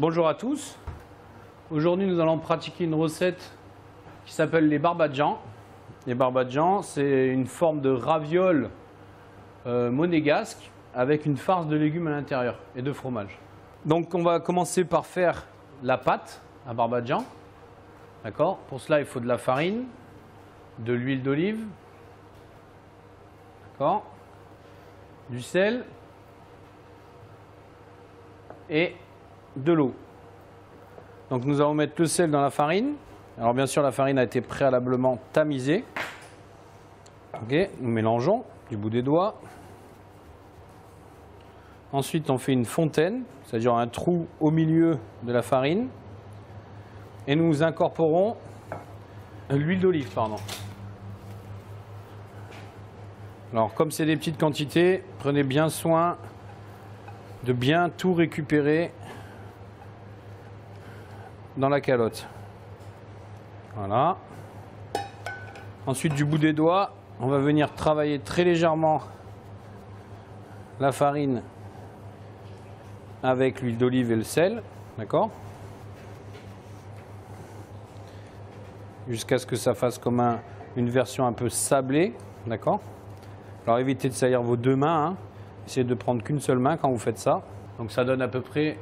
Bonjour à tous. Aujourd'hui, nous allons pratiquer une recette qui s'appelle les barbadjans. Les barbadjans, c'est une forme de ravioles monégasque avec une farce de légumes à l'intérieur et de fromage. Donc, on va commencer par faire la pâte à barbadjan. D'accord ? Pour cela, il faut de la farine, de l'huile d'olive, d'accord ? Du sel et de l'eau. Donc nous allons mettre le sel dans la farine. Alors bien sûr la farine a été préalablement tamisée. Ok, nous mélangeons du bout des doigts. Ensuite on fait une fontaine, c'est-à-dire un trou au milieu de la farine. Et nous incorporons l'huile d'olive, pardon. Alors comme c'est des petites quantités, prenez bien soin de bien tout récupérer dans la calotte. Voilà. Ensuite, du bout des doigts, on va venir travailler très légèrement la farine avec l'huile d'olive et le sel, d'accord ? Jusqu'à ce que ça fasse comme une version un peu sablée, d'accord ? Alors évitez de salir vos deux mains, hein. Essayez de prendre qu'une seule main quand vous faites ça. Donc ça donne à peu près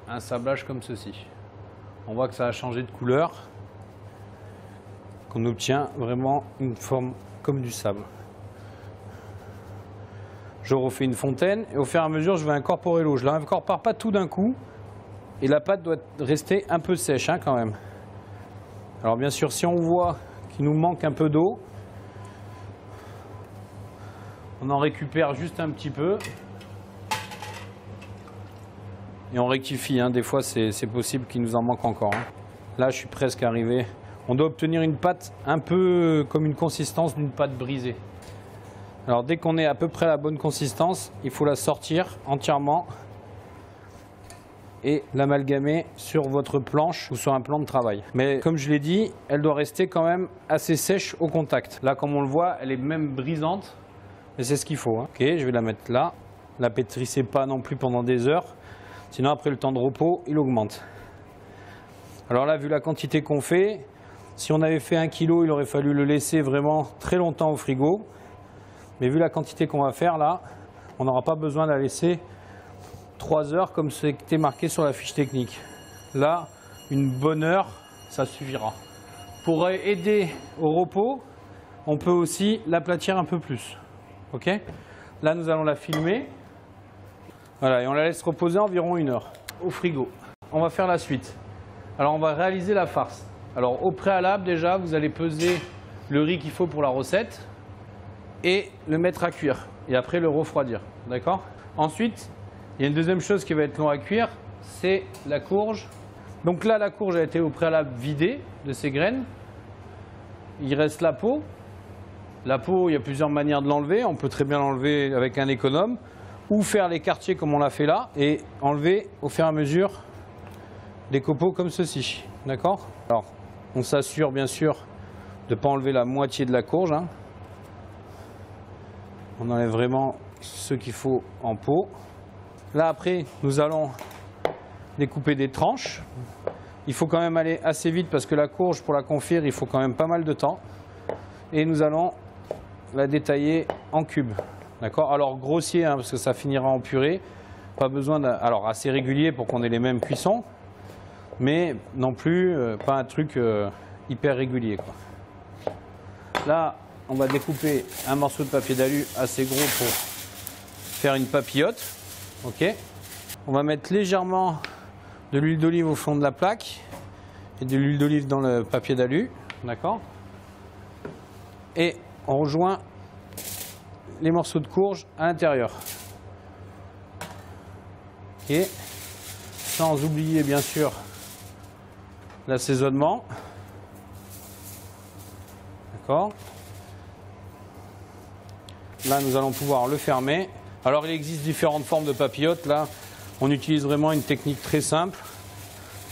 un sablage comme ceci. On voit que ça a changé de couleur, qu'on obtient vraiment une forme comme du sable. Je refais une fontaine et au fur et à mesure je vais incorporer l'eau. Je ne l'incorpore pas tout d'un coup et la pâte doit rester un peu sèche, hein, quand même. Alors bien sûr si on voit qu'il nous manque un peu d'eau, on en récupère juste un petit peu. Et on rectifie, hein. Des fois c'est possible qu'il nous en manque encore, hein. Là je suis presque arrivé. On doit obtenir une pâte un peu comme une consistance d'une pâte brisée. Alors dès qu'on est à peu près à la bonne consistance, il faut la sortir entièrement et l'amalgamer sur votre planche ou sur un plan de travail. Mais comme je l'ai dit, elle doit rester quand même assez sèche au contact. Là comme on le voit, elle est même brisante, mais c'est ce qu'il faut, hein. Ok, je vais la mettre là. La pétrissez pas non plus pendant des heures. Sinon, après le temps de repos, il augmente. Alors là, vu la quantité qu'on fait, si on avait fait 1 kg, il aurait fallu le laisser vraiment très longtemps au frigo. Mais vu la quantité qu'on va faire là, on n'aura pas besoin de la laisser 3 heures comme c'était marqué sur la fiche technique. Là, une bonne heure, ça suffira. Pour aider au repos, on peut aussi l'aplatir un peu plus. Ok ? Là, nous allons la filmer. Voilà, et on la laisse reposer environ 1 heure au frigo. On va faire la suite. Alors, on va réaliser la farce. Alors, au préalable, déjà, vous allez peser le riz qu'il faut pour la recette et le mettre à cuire. Et après, le refroidir. D'accord ? Ensuite, il y a une deuxième chose qui va être long à cuire, c'est la courge. Donc là, la courge a été au préalable vidée de ses graines. Il reste la peau. La peau, il y a plusieurs manières de l'enlever. On peut très bien l'enlever avec un économe ou faire les quartiers comme on l'a fait là et enlever au fur et à mesure des copeaux comme ceci. D'accord ? Alors, on s'assure bien sûr de ne pas enlever la moitié de la courge, hein. On enlève vraiment ce qu'il faut en peau. Là, après, nous allons découper des tranches. Il faut quand même aller assez vite parce que la courge, pour la confire, il faut quand même pas mal de temps. Et nous allons la détailler en cubes. D'accord ? Alors grossier, hein, parce que ça finira en purée. Pas besoin alors assez régulier pour qu'on ait les mêmes cuissons, mais non plus pas un truc hyper régulier, quoi. Là, on va découper un morceau de papier d'alu assez gros pour faire une papillote. Ok ? On va mettre légèrement de l'huile d'olive au fond de la plaque et de l'huile d'olive dans le papier d'alu. D'accord ? Et on rejoint les morceaux de courge à l'intérieur. Et sans oublier bien sûr l'assaisonnement. D'accord ? Là, nous allons pouvoir le fermer. Alors, il existe différentes formes de papillotes. Là, on utilise vraiment une technique très simple,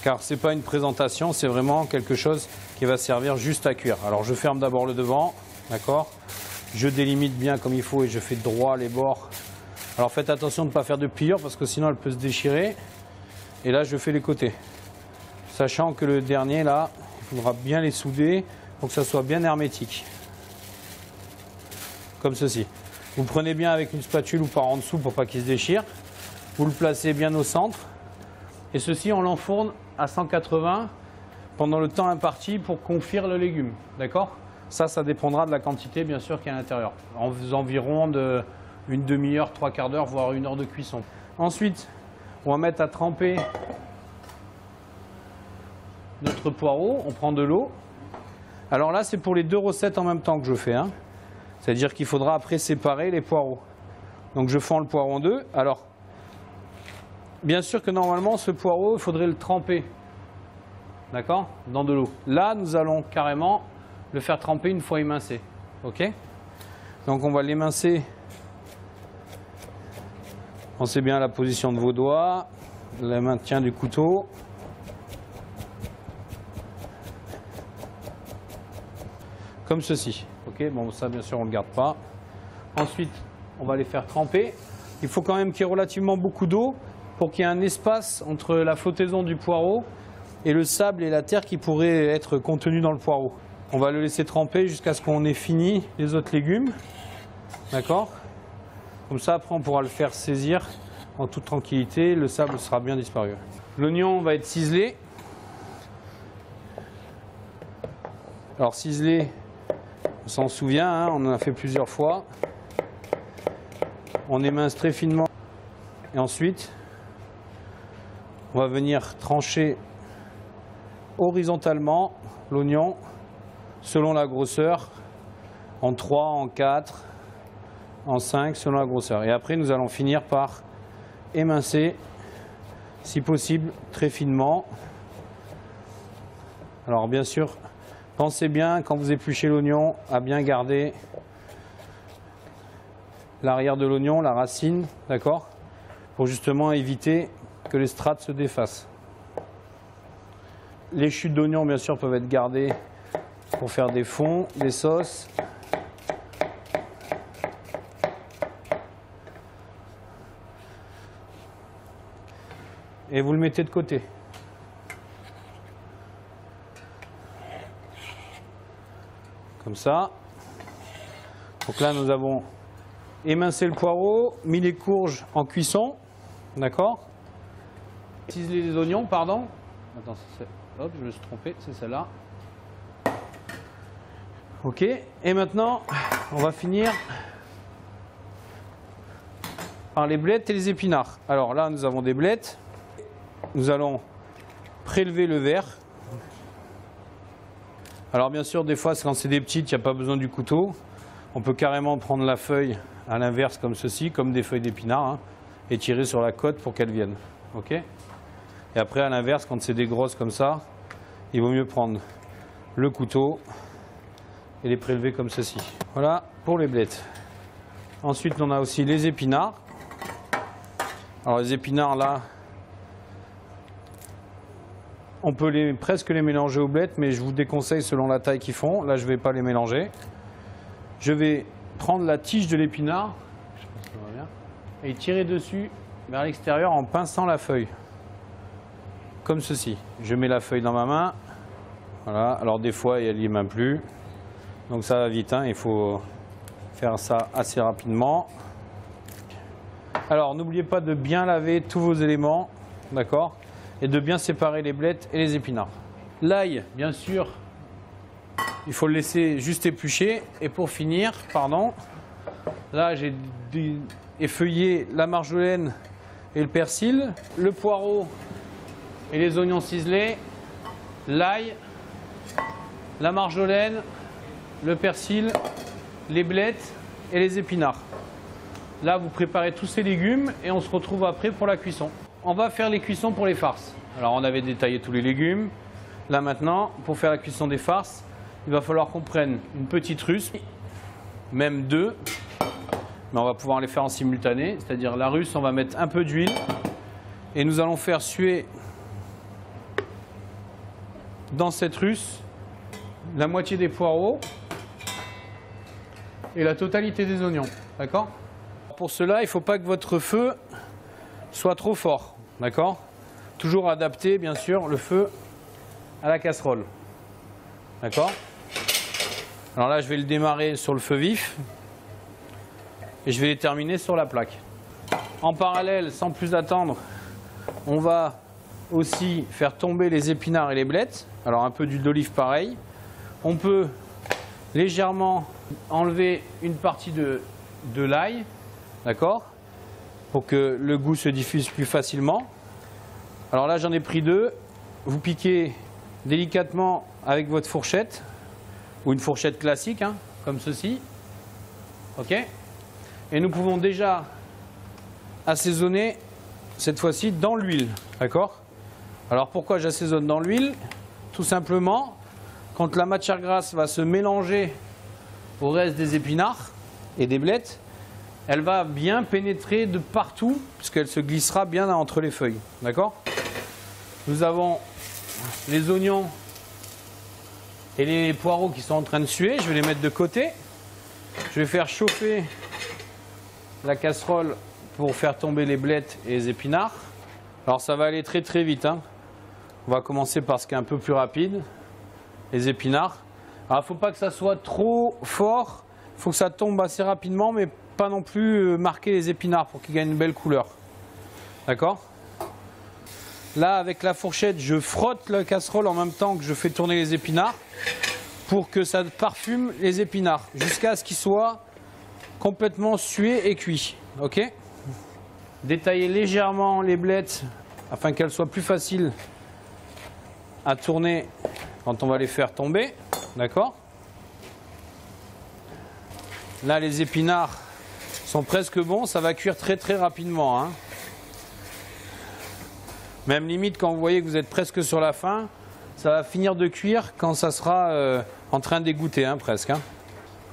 car ce n'est pas une présentation, c'est vraiment quelque chose qui va servir juste à cuire. Alors, je ferme d'abord le devant, d'accord ? Je délimite bien comme il faut et je fais droit les bords. Alors, faites attention de ne pas faire de pliure parce que sinon, elle peut se déchirer. Et là, je fais les côtés. Sachant que le dernier, là, il faudra bien les souder pour que ça soit bien hermétique. Comme ceci. Vous prenez bien avec une spatule ou par en dessous pour pas qu'il se déchire. Vous le placez bien au centre. Et ceci, on l'enfourne à 180 pendant le temps imparti pour confire le légume. D'accord? Ça dépendra de la quantité, bien sûr, qu'il y a à l'intérieur. Environ de une demi-heure, 3/4 d'heure, voire 1 heure de cuisson. Ensuite, on va mettre à tremper notre poireau. On prend de l'eau. Alors là, c'est pour les deux recettes en même temps que je fais. Hein. C'est-à-dire qu'il faudra après séparer les poireaux. Donc je fends le poireau en deux. Alors, bien sûr que normalement, ce poireau, il faudrait le tremper. D'accord? Dans de l'eau. Là, nous allons carrément le faire tremper une fois émincé. Ok? Donc on va l'émincer. Pensez bien à la position de vos doigts, le maintien du couteau. Comme ceci. Ok, bon ça bien sûr on ne le garde pas. Ensuite, on va les faire tremper. Il faut quand même qu'il y ait relativement beaucoup d'eau pour qu'il y ait un espace entre la flottaison du poireau et le sable et la terre qui pourraient être contenus dans le poireau. On va le laisser tremper jusqu'à ce qu'on ait fini les autres légumes. D'accord? Comme ça, après, on pourra le faire saisir en toute tranquillité. Le sable sera bien disparu. L'oignon va être ciselé. Alors, ciselé, on s'en souvient, hein, on en a fait plusieurs fois. On émince très finement. Et ensuite, on va venir trancher horizontalement l'oignon selon la grosseur, en 3, en 4, en 5, selon la grosseur. Et après, nous allons finir par émincer, si possible, très finement. Alors, bien sûr, pensez bien, quand vous épluchez l'oignon, à bien garder l'arrière de l'oignon, la racine, d'accord? Pour justement éviter que les strates se défassent. Les chutes d'oignons, bien sûr, peuvent être gardées pour faire des fonds, des sauces. Et vous le mettez de côté. Comme ça. Donc là, nous avons émincé le poireau, mis les courges en cuisson. D'accord? Ciseler les oignons, pardon. Attends, hop, je me suis trompé, c'est celle-là. Ok, et maintenant, on va finir par les blettes et les épinards. Alors là, nous avons des blettes. Nous allons prélever le verre. Alors bien sûr, des fois, quand c'est des petites, il n'y a pas besoin du couteau. On peut carrément prendre la feuille à l'inverse comme ceci, comme des feuilles d'épinards, hein, et tirer sur la côte pour qu'elles viennent. Ok? Et après, à l'inverse, quand c'est des grosses comme ça, il vaut mieux prendre le couteau et les prélever comme ceci. Voilà pour les blettes. Ensuite, on a aussi les épinards. Alors les épinards, là, on peut presque les mélanger aux blettes, mais je vous déconseille selon la taille qu'ils font. Là, je ne vais pas les mélanger. Je vais prendre la tige de l'épinard et tirer dessus vers l'extérieur en pinçant la feuille. Comme ceci. Je mets la feuille dans ma main. Voilà. Alors des fois, elle n'y est même plus. Donc ça va vite, hein. Il faut faire ça assez rapidement. Alors n'oubliez pas de bien laver tous vos éléments, d'accord? Et de bien séparer les blettes et les épinards. L'ail, bien sûr, il faut le laisser juste éplucher. Et pour finir, pardon, là j'ai effeuillé la marjolaine et le persil, le poireau et les oignons ciselés, l'ail, la marjolaine, le persil, les blettes et les épinards. Là, vous préparez tous ces légumes et on se retrouve après pour la cuisson. On va faire les cuissons pour les farces. Alors, on avait détaillé tous les légumes. Là, maintenant, pour faire la cuisson des farces, il va falloir qu'on prenne une petite russe, même deux, mais on va pouvoir les faire en simultané. C'est-à-dire, la russe, on va mettre un peu d'huile et nous allons faire suer dans cette russe la moitié des poireaux et la totalité des oignons, d'accord? Pour cela, il ne faut pas que votre feu soit trop fort, d'accord? Toujours adapter, bien sûr, le feu à la casserole. D'accord? Alors là, je vais le démarrer sur le feu vif et je vais le terminer sur la plaque. En parallèle, sans plus attendre, on va aussi faire tomber les épinards et les blettes. Alors un peu d'huile d'olive pareil. On peut légèrement enlever une partie de l'ail, d'accord, pour que le goût se diffuse plus facilement. Alors là, j'en ai pris 2. Vous piquez délicatement avec votre fourchette ou une fourchette classique, hein, comme ceci. Ok. Et nous pouvons déjà assaisonner cette fois-ci dans l'huile, d'accord. Alors pourquoi j'assaisonne dans l'huile? Tout simplement, quand la matière grasse va se mélanger au reste des épinards et des blettes, elle va bien pénétrer de partout puisqu'elle se glissera bien entre les feuilles, d'accord. Nous avons les oignons et les poireaux qui sont en train de suer. Je vais les mettre de côté. Je vais faire chauffer la casserole pour faire tomber les blettes et les épinards. Alors ça va aller très très vite, hein. On va commencer par ce qui est un peu plus rapide, les épinards. Alors il ne faut pas que ça soit trop fort, il faut que ça tombe assez rapidement, mais pas non plus marquer les épinards pour qu'ils gagnent une belle couleur. D'accord? Là, avec la fourchette, je frotte la casserole en même temps que je fais tourner les épinards pour que ça parfume les épinards jusqu'à ce qu'ils soient complètement sués et cuits. Ok? Détailler légèrement les blettes afin qu'elles soient plus faciles à tourner quand on va les faire tomber. D'accord? Là, les épinards sont presque bons, ça va cuire très très rapidement, hein. Même limite quand vous voyez que vous êtes presque sur la fin, ça va finir de cuire quand ça sera en train d'égoutter, hein, presque, hein.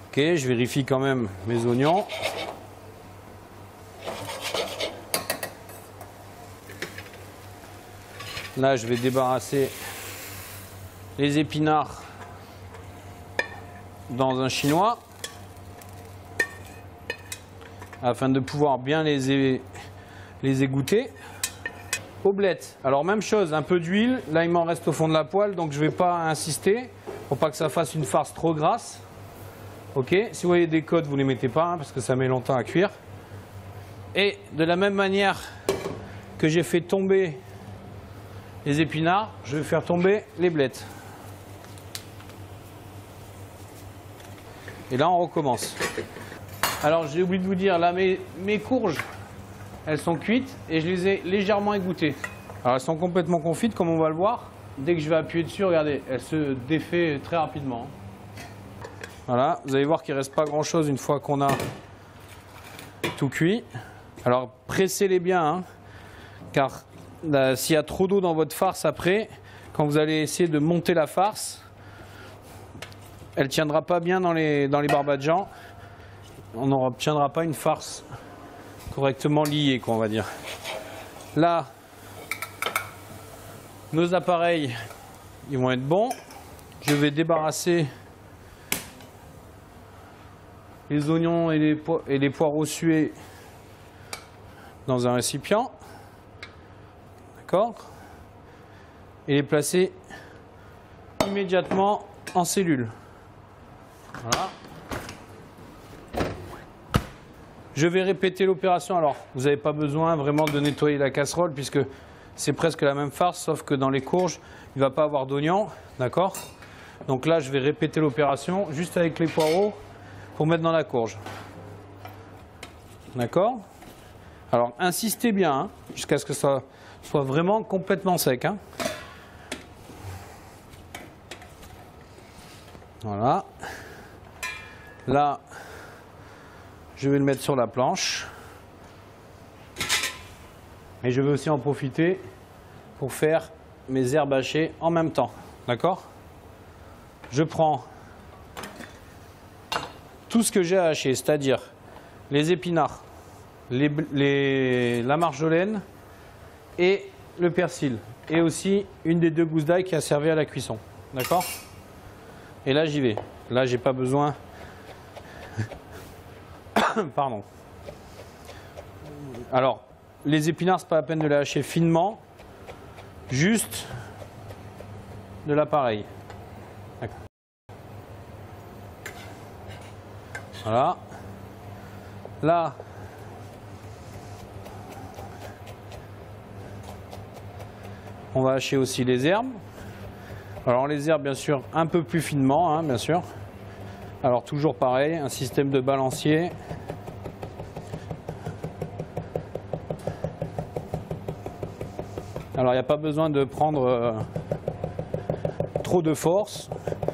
Ok, je vérifie quand même mes oignons. Là, je vais débarrasser les épinards dans un chinois afin de pouvoir bien les égoutter. Aux blettes, alors même chose, un peu d'huile. Là, il m'en reste au fond de la poêle, donc je ne vais pas insister pour pas que ça fasse une farce trop grasse. Ok, si vous voyez des côtes, vous ne les mettez pas, hein, parce que ça met longtemps à cuire. Et de la même manière que j'ai fait tomber les épinards, je vais faire tomber les blettes. Et là, on recommence. Alors, j'ai oublié de vous dire, là, mes courges, elles sont cuites et je les ai légèrement égouttées. Alors, elles sont complètement confites, comme on va le voir. Dès que je vais appuyer dessus, regardez, elles se défait très rapidement. Voilà, vous allez voir qu'il ne reste pas grand-chose une fois qu'on a tout cuit. Alors, pressez-les bien, hein, car s'il y a trop d'eau dans votre farce après, quand vous allez essayer de monter la farce, elle ne tiendra pas bien dans les barbadjans. On n'obtiendra pas une farce correctement liée, quoi, on va dire. Là, nos appareils, ils vont être bons. Je vais débarrasser les oignons et les poireaux sués dans un récipient. D'accord? Et les placer immédiatement en cellule. Voilà. Je vais répéter l'opération. Alors, vous n'avez pas besoin vraiment de nettoyer la casserole puisque c'est presque la même farce, sauf que dans les courges, il ne va pas avoir d'oignons. D'accord? Donc là, je vais répéter l'opération juste avec les poireaux pour mettre dans la courge. D'accord? Alors, insistez bien, hein, jusqu'à ce que ça soit vraiment complètement sec, hein. Voilà. Là, je vais le mettre sur la planche. Et je vais aussi en profiter pour faire mes herbes hachées en même temps. D'accord? Je prends tout ce que j'ai à hacher, c'est-à-dire les épinards, la marjolaine et le persil. Et aussi une des 2 gousses d'ail qui a servi à la cuisson. D'accord? Et là, j'y vais. Là, j'ai pas besoin... Pardon. Alors, les épinards, c'est pas la peine de les hacher finement. juste de l'appareil. Voilà. Là, on va hacher aussi les herbes. Alors les herbes, bien sûr, un peu plus finement, hein, bien sûr. Alors toujours pareil, un système de balancier. Alors il n'y a pas besoin de prendre trop de force.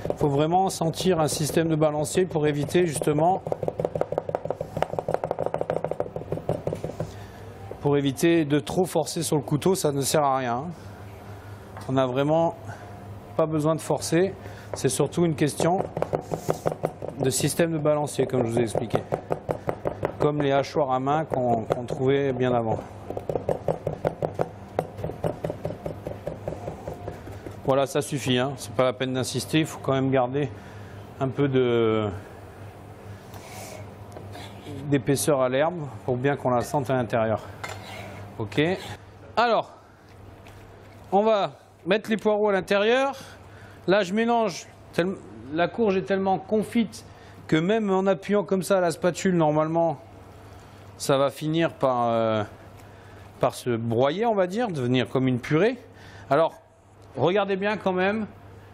Il faut vraiment sentir un système de balancier pour éviter justement de trop forcer sur le couteau, ça ne sert à rien. On n'a vraiment pas besoin de forcer, c'est surtout une question de système de balancier comme je vous ai expliqué. Comme les hachoirs à main qu'on trouvait bien avant. Voilà, ça suffit, hein. C'est pas la peine d'insister, il faut quand même garder un peu d'épaisseur à l'herbe pour bien qu'on la sente à l'intérieur. Ok. Alors, on va mettre les poireaux à l'intérieur. Là, je mélange. La courge est tellement confite que même en appuyant comme ça à la spatule, normalement, ça va finir par se broyer, on va dire, devenir comme une purée. Alors, regardez bien quand même.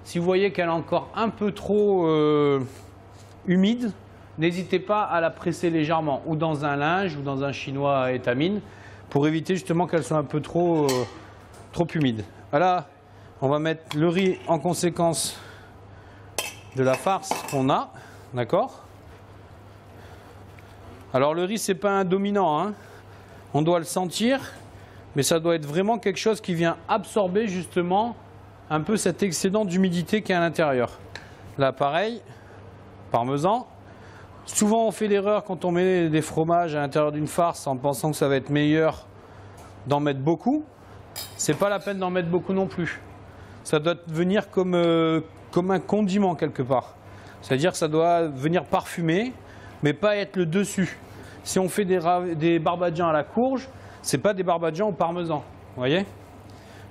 Si vous voyez qu'elle est encore un peu trop humide, n'hésitez pas à la presser légèrement, ou dans un linge, ou dans un chinois à étamine, pour éviter justement qu'elle soit un peu trop humide. Voilà, on va mettre le riz en conséquence de la farce qu'on a, d'accord? Alors le riz, c'est pas un dominant, hein. On doit le sentir, mais ça doit être vraiment quelque chose qui vient absorber justement un peu cet excédent d'humidité qui est à l'intérieur. Là, pareil, parmesan. Souvent, on fait l'erreur quand on met des fromages à l'intérieur d'une farce en pensant que ça va être meilleur d'en mettre beaucoup. C'est pas la peine d'en mettre beaucoup non plus. Ça doit venir comme un condiment quelque part. C'est-à-dire que ça doit venir parfumer, mais pas être le dessus. Si on fait des barbadians à la courge, c'est pas des barbadians au parmesan. Vous voyez?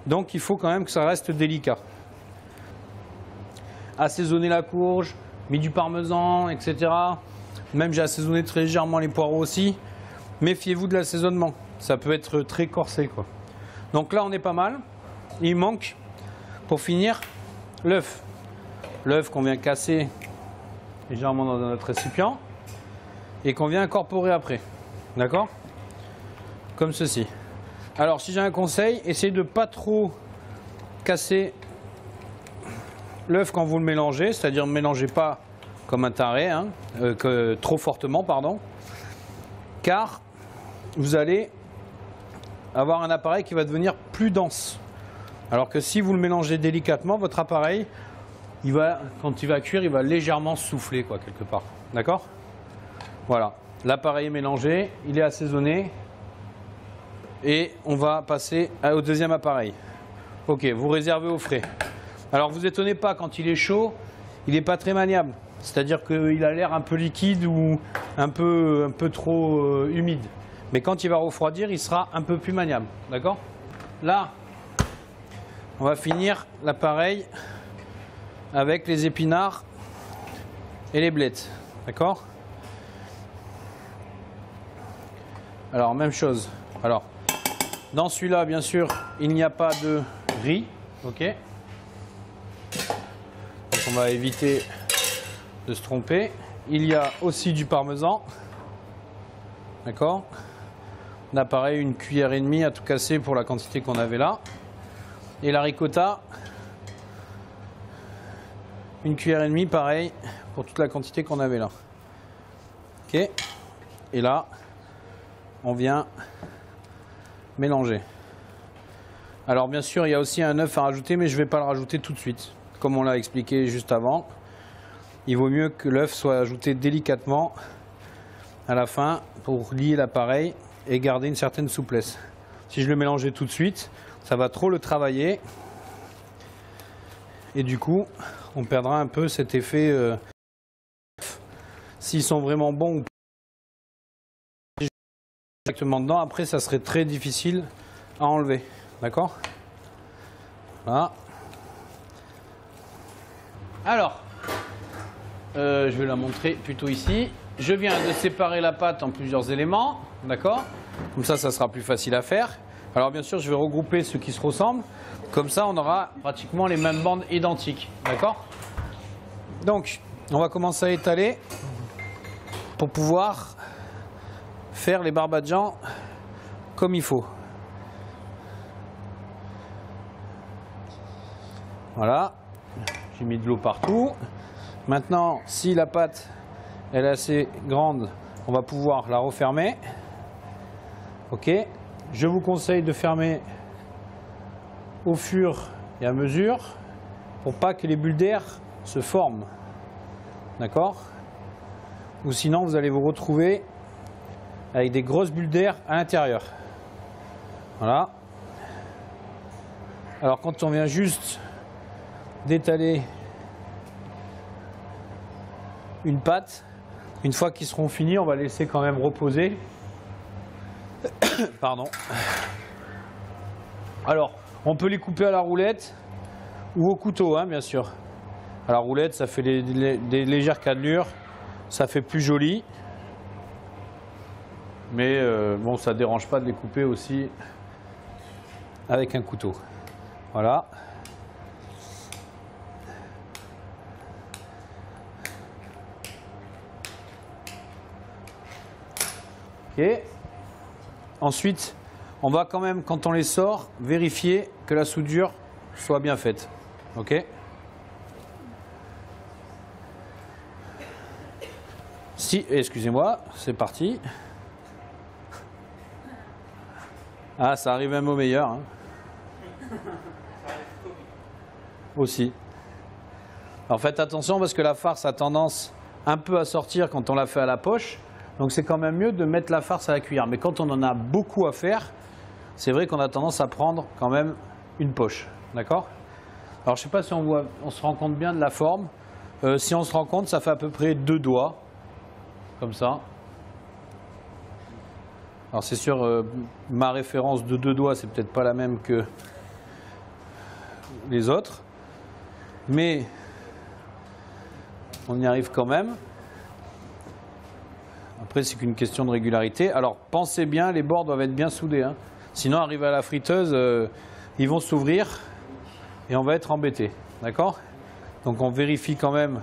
Donc il faut quand même que ça reste délicat. Assaisonner la courge, mis du parmesan, etc. Même j'ai assaisonné très légèrement les poireaux aussi. Méfiez-vous de l'assaisonnement. Ça peut être très corsé, quoi. Donc là, on est pas mal. Il manque, pour finir, l'œuf. L'œuf qu'on vient casser légèrement dans notre récipient et qu'on vient incorporer après. D'accord? Comme ceci. Alors, si j'ai un conseil, essayez de ne pas trop casser l'œuf quand vous le mélangez. C'est-à-dire ne mélangez pas comme un taré, hein, trop fortement, pardon. Car vous allez avoir un appareil qui va devenir plus dense. Alors que si vous le mélangez délicatement, votre appareil, quand il va cuire, il va légèrement souffler, quoi, quelque part. D'accord? Voilà. L'appareil est mélangé, il est assaisonné. Et on va passer au deuxième appareil. Ok, vous réservez au frais. Alors vous étonnez pas, quand il est chaud, il n'est pas très maniable. C'est-à-dire qu'il a l'air un peu liquide ou un peu trop humide. Mais quand il va refroidir, il sera un peu plus maniable. D'accord? Là, on va finir l'appareil avec les épinards et les blettes. D'accord? Alors, même chose. Alors, dans celui-là, bien sûr, il n'y a pas de riz. Ok? Donc, on va éviter de se tromper. Il y a aussi du parmesan. D'accord? Là, pareil, une cuillère et demie à tout casser pour la quantité qu'on avait là. Et la ricotta, une cuillère et demie, pareil, pour toute la quantité qu'on avait là. Ok? Et là, on vient mélanger. Alors, bien sûr, il y a aussi un œuf à rajouter, mais je ne vais pas le rajouter tout de suite. Comme on l'a expliqué juste avant, il vaut mieux que l'œuf soit ajouté délicatement à la fin pour lier l'appareil et garder une certaine souplesse. Si je le mélangeais tout de suite, ça va trop le travailler et du coup on perdra un peu cet effet s'ils sont vraiment bons ou pas directement dedans. Après ça serait très difficile à enlever, d'accord? Voilà. Alors, je vais la montrer plutôt ici. Je viens de séparer la pâte en plusieurs éléments, d'accord? Comme ça sera plus facile à faire. Alors bien sûr, je vais regrouper ceux qui se ressemblent. Comme ça, on aura pratiquement les mêmes bandes identiques, d'accord? Donc, on va commencer à étaler pour pouvoir faire les barbadjans comme il faut. Voilà, j'ai mis de l'eau partout. Maintenant, si la pâte elle est assez grande, on va pouvoir la refermer. Ok, je vous conseille de fermer au fur et à mesure pour pas que les bulles d'air se forment. D'accord? Ou sinon vous allez vous retrouver avec des grosses bulles d'air à l'intérieur. Voilà. Alors quand on vient juste d'étaler une pâte, une fois qu'ils seront finis, on va laisser quand même reposer. Pardon. Alors, on peut les couper à la roulette ou au couteau, hein, bien sûr. À la roulette, ça fait des légères cannelures, ça fait plus joli. Mais bon, ça ne dérange pas de les couper aussi avec un couteau. Voilà. Ok. Ensuite, on va quand même, quand on les sort, vérifier que la soudure soit bien faite. Ok. Si, excusez-moi, c'est parti. Ah, ça arrive même au meilleur. Hein. Aussi. Alors faites attention parce que la farce a tendance un peu à sortir quand on la fait à la poche. Donc c'est quand même mieux de mettre la farce à la cuillère. Mais quand on en a beaucoup à faire, c'est vrai qu'on a tendance à prendre quand même une poche. D'accord? Alors je ne sais pas si on se rend compte bien de la forme. Si on se rend compte, ça fait à peu près 2 doigts. Comme ça. Alors c'est sûr, ma référence de 2 doigts, c'est peut-être pas la même que les autres. Mais on y arrive quand même. Après, c'est qu'une question de régularité. Alors, pensez bien, les bords doivent être bien soudés. Hein. Sinon, arrivé à la friteuse, ils vont s'ouvrir et on va être embêté. D'accord? Donc, on vérifie quand même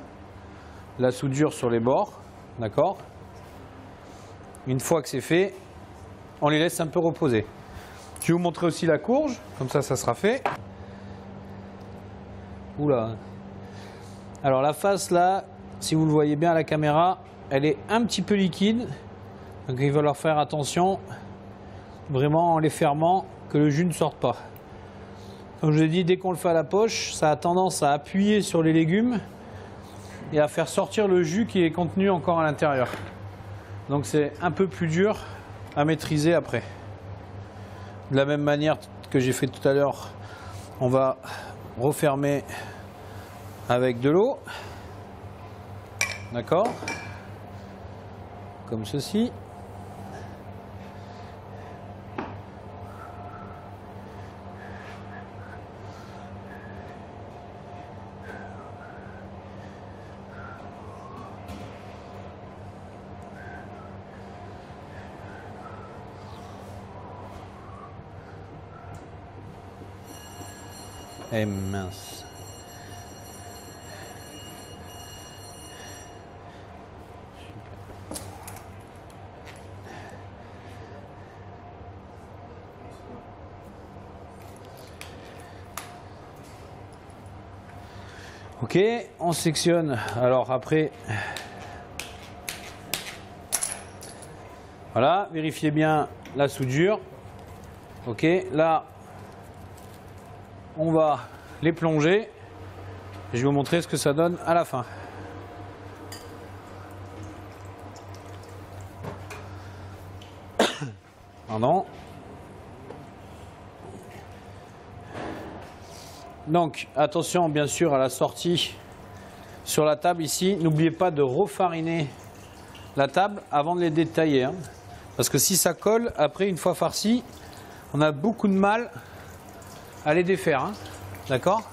la soudure sur les bords. D'accord? Une fois que c'est fait, on les laisse un peu reposer. Je vais vous montrer aussi la courge. Comme ça, ça sera fait. Oula. Alors, la face, là, si vous le voyez bien à la caméra, elle est un petit peu liquide, donc il va falloir faire attention, vraiment en les fermant, que le jus ne sorte pas. Comme je l'ai dit, dès qu'on le fait à la poche, ça a tendance à appuyer sur les légumes et à faire sortir le jus qui est contenu encore à l'intérieur. Donc c'est un peu plus dur à maîtriser après. De la même manière que j'ai fait tout à l'heure, on va refermer avec de l'eau. D'accord ? Comme ceci. Eh mince. Ok, on sectionne. Alors après, voilà, vérifiez bien la soudure. Ok, là, on va les plonger. Je vais vous montrer ce que ça donne à la fin. Pardon. Donc, attention bien sûr à la sortie sur la table ici. N'oubliez pas de refariner la table avant de les détailler. Hein. Parce que si ça colle, après, une fois farci, on a beaucoup de mal à les défaire. Hein. D'accord?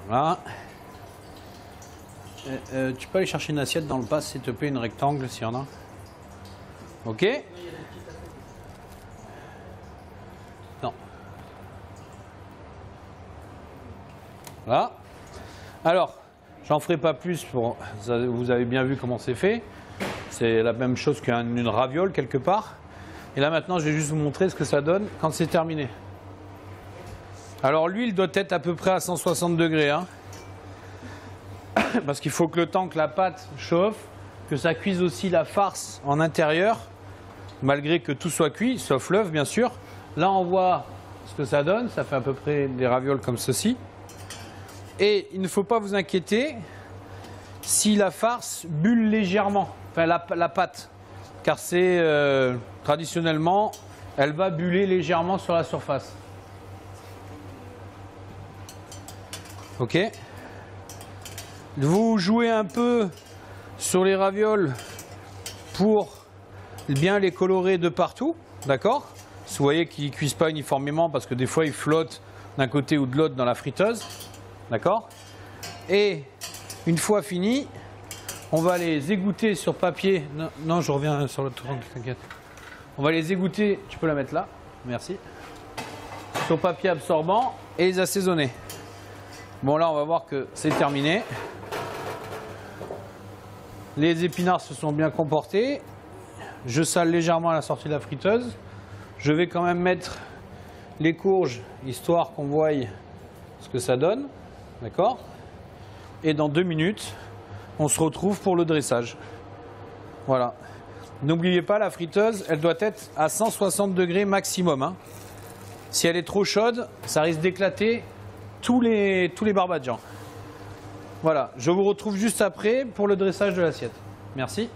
Voilà. Tu peux aller chercher une assiette dans le pass, s'il te plaît, une rectangle, s'il y en a. Ok? Non. Voilà. Alors, j'en ferai pas plus, vous avez bien vu comment c'est fait. C'est la même chose qu'une raviole quelque part. Et là maintenant, je vais juste vous montrer ce que ça donne quand c'est terminé. Alors l'huile doit être à peu près à 160 degrés. Hein. Parce qu'il faut que le temps que la pâte chauffe, que ça cuise aussi la farce en intérieur, malgré que tout soit cuit, sauf l'œuf bien sûr. Là on voit ce que ça donne, ça fait à peu près des ravioles comme ceci. Et il ne faut pas vous inquiéter si la farce bulle légèrement, enfin la pâte, car c'est traditionnellement, elle va buller légèrement sur la surface. Ok. Vous jouez un peu sur les ravioles pour bien les colorer de partout, d'accord? Vous voyez qu'ils ne cuisent pas uniformément parce que des fois ils flottent d'un côté ou de l'autre dans la friteuse, d'accord? Et une fois fini, on va les égoutter sur papier. Non, non, je reviens sur le tour, t'inquiète. On va les égoutter, tu peux la mettre là, merci. Sur papier absorbant et les assaisonner. Bon là on va voir que c'est terminé. Les épinards se sont bien comportés. Je sale légèrement à la sortie de la friteuse. Je vais quand même mettre les courges, histoire qu'on voie ce que ça donne. D'accord? Et dans 2 minutes, on se retrouve pour le dressage. Voilà. N'oubliez pas, la friteuse, elle doit être à 160 degrés maximum. Hein. Si elle est trop chaude, ça risque d'éclater tous les barbadjans. Voilà, je vous retrouve juste après pour le dressage de l'assiette. Merci.